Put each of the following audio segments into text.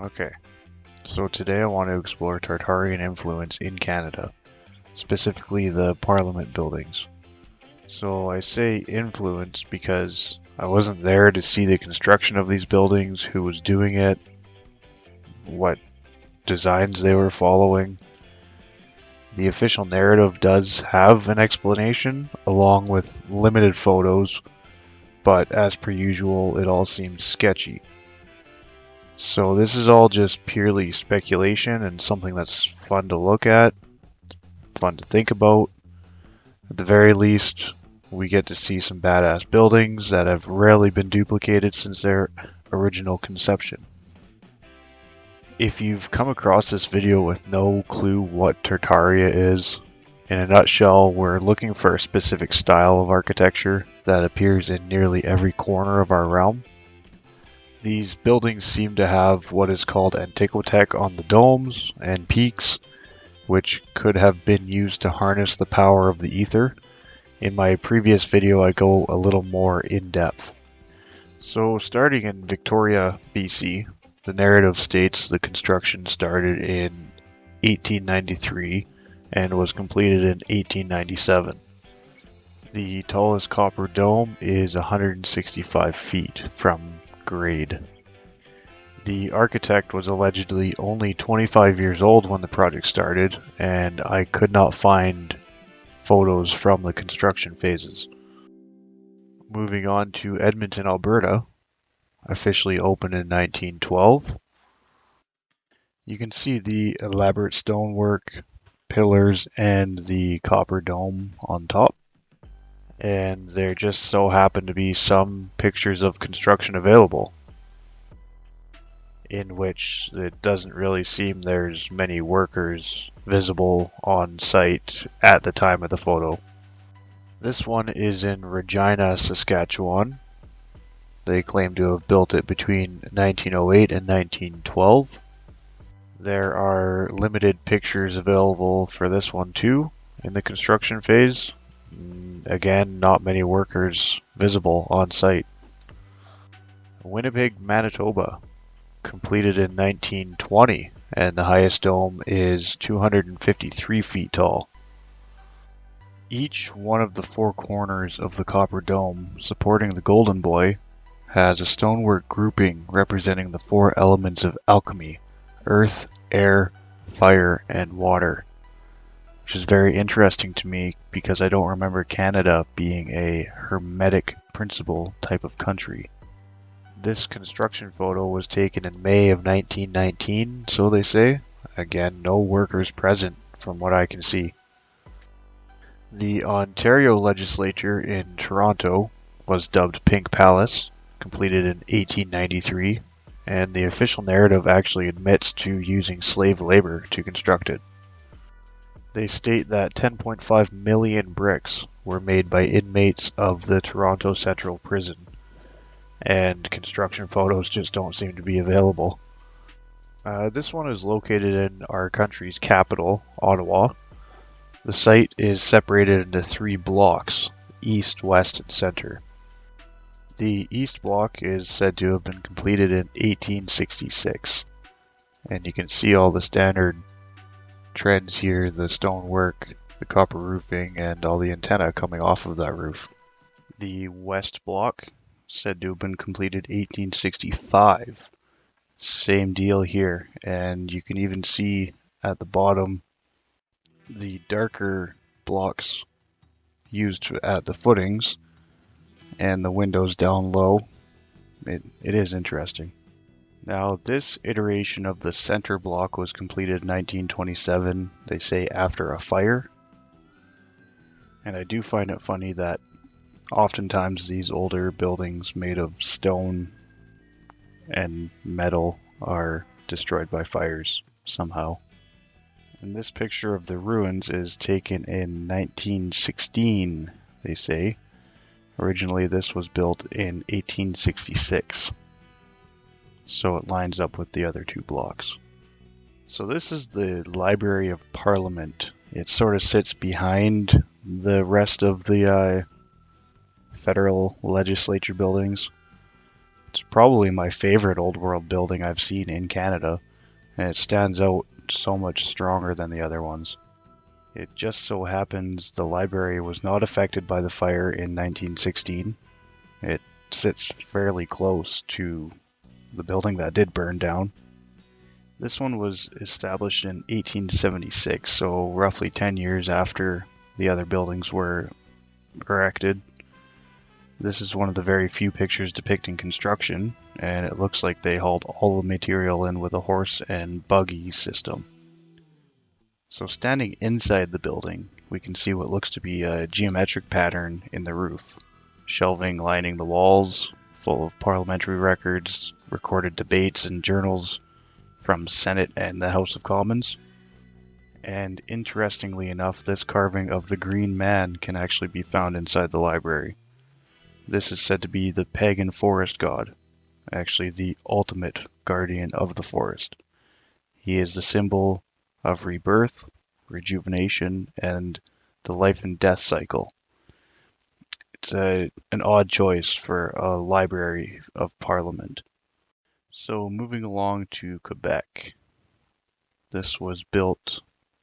Okay, so today I want to explore Tartarian influence in Canada, specifically the Parliament buildings. So I say influence because I wasn't there to see the construction of these buildings, who was doing it, what designs they were following. The official narrative does have an explanation, along with limited photos, but as per usual, it all seems sketchy. So this is all just purely speculation and something that's fun to look at, fun to think about. At the very least, we get to see some badass buildings that have rarely been duplicated since their original conception. If you've come across this video with no clue what Tartaria is, in a nutshell, we're looking for a specific style of architecture that appears in nearly every corner of our realm. These buildings seem to have what is called antiquotech on the domes and peaks, which could have been used to harness the power of the ether. In my previous video, I go a little more in depth. So starting in Victoria, BC, the narrative states the construction started in 1893 and was completed in 1897. The tallest copper dome is 165 feet from grade. The architect was allegedly only 25 years old when the project started, and I could not find photos from the construction phases. Moving on to Edmonton, Alberta, officially opened in 1912. You can see the elaborate stonework, pillars, and the copper dome on top. And there just so happen to be some pictures of construction available, in which it doesn't really seem there's many workers visible on site at the time of the photo. This one is in Regina, Saskatchewan. They claim to have built it between 1908 and 1912. There are limited pictures available for this one too in the construction phase. Again, not many workers visible on site. Winnipeg, Manitoba, completed in 1920, and the highest dome is 253 feet tall. Each one of the four corners of the copper dome supporting the Golden Boy has a stonework grouping representing the four elements of alchemy: earth, air, fire, and water, which is very interesting to me because I don't remember Canada being a hermetic principle type of country. This construction photo was taken in May of 1919, so they say. Again, no workers present from what I can see. The Ontario legislature in Toronto was dubbed Pink Palace, completed in 1893, and the official narrative actually admits to using slave labor to construct it. They state that 10.5 million bricks were made by inmates of the Toronto Central Prison, and construction photos just don't seem to be available. This one is located in our country's capital, Ottawa. The site is separated into three blocks: east, west, and center. The east block is said to have been completed in 1866, and you can see all the standard trends here: the stonework, the copper roofing, and all the antenna coming off of that roof. The west block, said to have been completed 1865. Same deal here, and you can even see at the bottom the darker blocks used at the footings and the windows down low. It is interesting. Now, this iteration of the center block was completed in 1927, they say after a fire. And I do find it funny that oftentimes these older buildings made of stone and metal are destroyed by fires somehow. And this picture of the ruins is taken in 1916, they say. Originally, this was built in 1866. So it lines up with the other two blocks. So this is the Library of Parliament. It sort of sits behind the rest of the federal legislature buildings. It's probably my favorite old world building I've seen in Canada, and it stands out so much stronger than the other ones. It just so happens the library was not affected by the fire in 1916. It sits fairly close to the building that did burn down. This one was established in 1876, so roughly 10 years after the other buildings were erected. This is one of the very few pictures depicting construction, and it looks like they hauled all the material in with a horse and buggy system. So standing inside the building, we can see what looks to be a geometric pattern in the roof. Shelving lining the walls, full of parliamentary records, recorded debates and journals from Senate and the House of Commons. And interestingly enough, this carving of the Green Man can actually be found inside the library. This is said to be the pagan forest god, actually the ultimate guardian of the forest. He is the symbol of rebirth, rejuvenation, and the life and death cycle. It's an odd choice for a Library of Parliament. So moving along to Quebec. This was built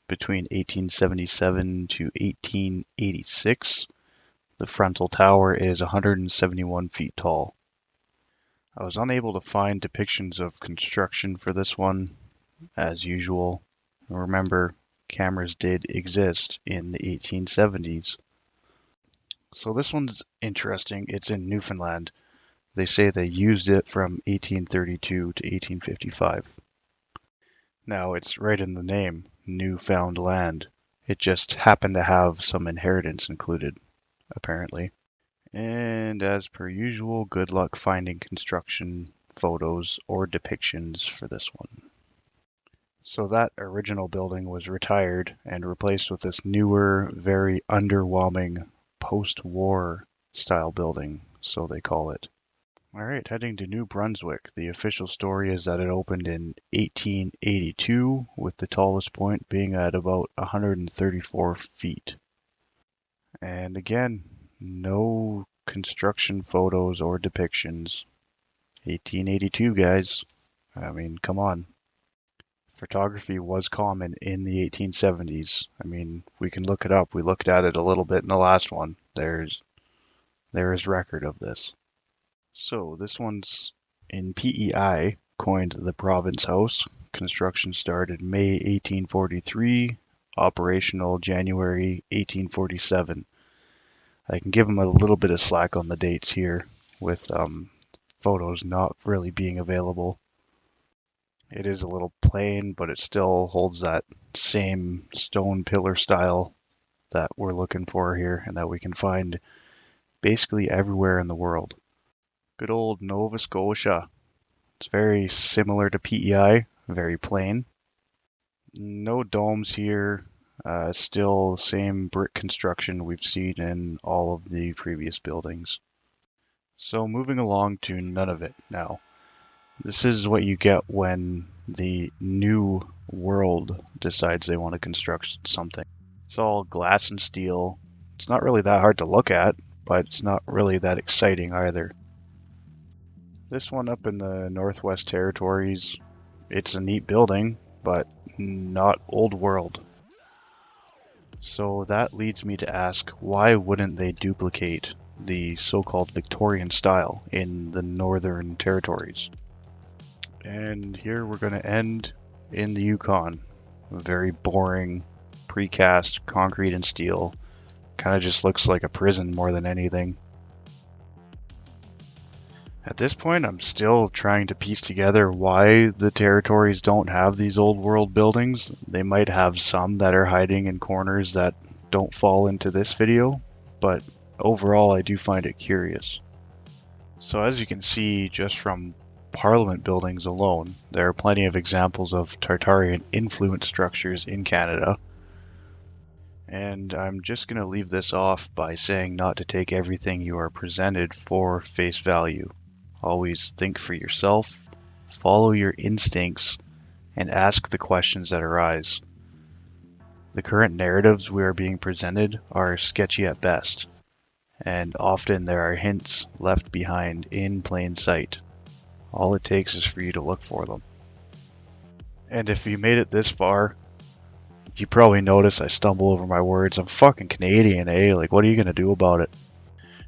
between 1877 to 1886. The frontal tower is 171 feet tall. I was unable to find depictions of construction for this one, as usual. Remember, cameras did exist in the 1870s. So this one's interesting. It's in Newfoundland. They say they used it from 1832 to 1855. Now, it's right in the name, Newfound Land. It just happened to have some inheritance included, apparently. And as per usual, good luck finding construction photos or depictions for this one. So that original building was retired and replaced with this newer, very underwhelming post-war style building, so they call it. All right, heading to New Brunswick. The official story is that it opened in 1882, with the tallest point being at about 134 feet. And again, no construction photos or depictions. 1882, guys. I mean, come on. Photography was common in the 1870s. I mean, we can look it up. We looked at it a little bit in the last one. There is record of this. So this one's in PEI, coined the Province House. Construction started May 1843, operational January 1847. I can give them a little bit of slack on the dates here, with photos not really being available. It is a little plain, but it still holds that same stone pillar style that we're looking for here and that we can find basically everywhere in the world. Good old Nova Scotia. It's very similar to PEI, very plain. No domes here, still the same brick construction we've seen in all of the previous buildings. So moving along to Nunavut now. This is what you get when the new world decides they want to construct something. It's all glass and steel. It's not really that hard to look at, but it's not really that exciting either. This one up in the Northwest Territories, it's a neat building, but not old world. So that leads me to ask, why wouldn't they duplicate the so-called Victorian style in the Northern Territories? And here we're going to end in the Yukon. A very boring, precast concrete and steel. Kind of just looks like a prison more than anything. At this point, I'm still trying to piece together why the territories don't have these old world buildings. They might have some that are hiding in corners that don't fall into this video, but overall I do find it curious. So as you can see just from Parliament buildings alone, there are plenty of examples of Tartarian influence structures in Canada. And I'm just going to leave this off by saying not to take everything you are presented for face value. Always think for yourself, follow your instincts, and ask the questions that arise. The current narratives we are being presented are sketchy at best, and often there are hints left behind in plain sight. All it takes is for you to look for them. And if you made it this far, you probably notice I stumble over my words. I'm fucking Canadian, eh? Like, what are you gonna do about it?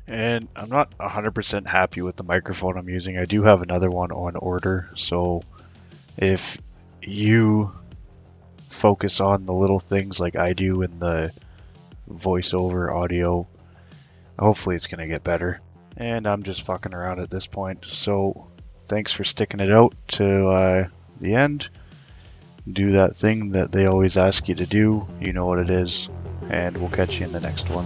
And I'm not 100% happy with the microphone I'm using. I do have another one on order, so if you focus on the little things like I do in the voiceover audio, hopefully it's gonna get better. And I'm just fucking around at this point, so thanks for sticking it out to the end. Do that thing that they always ask you to do, you know what it is, and we'll catch you in the next one.